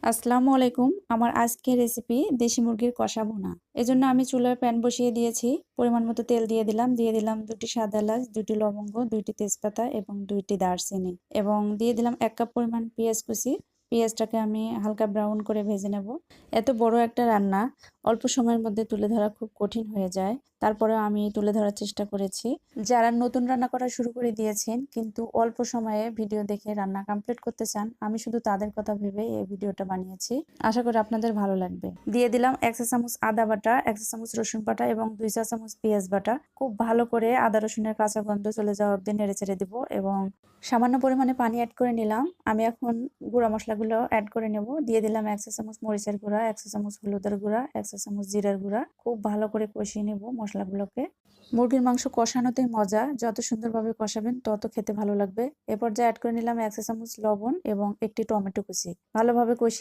আসসালামু আলাইকুম। আমার আজকের রেসিপি দেশি মুরগির কষা ভুনা। এজন্য আমি চুলায় প্যান বসিয়ে দিয়েছি। পরিমাণ মতো তেল দিয়ে দিলাম। দিয়ে দিলাম ২টি সাদা এলাচ, ২টি লবঙ্গ, ২টি তেজপাতা এবং ২টি দারচিনি। এবং দিয়ে দিলাম ১ কাপ পরিমাণ পেঁয়াজ কুচি। পেঁয়াজটাকে আমি হালকা ব্রাউন করে ভেজে নেব। এত বড় একটা রান্না অল্প সময়ের মধ্যে তুলে ধরা খুব কঠিন হয়ে যায়। তারপরেও আমি তুলে ধরার চেষ্টা করেছি। যারা নতুন রান্না করা শুরু করে দিয়েছেন কিন্তু অল্প সময়ে ভিডিও দেখে রান্না কমপ্লিট করতে চান, আমি শুধু তাদের কথা ভেবে এই ভিডিওটা বানিয়েছি। আশা করি আপনাদের ভালো লাগবে। দিয়ে দিলাম ১ চা চামচ আদা বাটা, ১ চা চামচ রসুন বাটা এবং ২ চা চামচ পেঁয়াজ বাটা। খুব ভালো করে আদা রসুনের কাঁচা গন্ধ চলে যাওয়া অবধি নেড়েচেড়ে দিব এবং সামান্য পরিমাণে পানি অ্যাড করে নিলাম। আমি এখন গুঁড়া মশলাগুলো অ্যাড করে নেব। দিয়ে দিলাম ১ চা চামচ মরিচের গুঁড়া, ১ চা চামচ হলুদের গুঁড়া, ১ চা চামচ জিরার গুঁড়া। খুব ভালো করে কষিয়ে নেব মশলাগুলোকে। মুরগির মাংস কষানোতেই মজা। যত সুন্দরভাবে কষাবেন তত খেতে ভালো লাগবে। এ পর্যায়ে অ্যাড করে নিলাম ১ চা চামচ লবণ এবং একটি টমেটো কুচি। ভালোভাবে কষিয়ে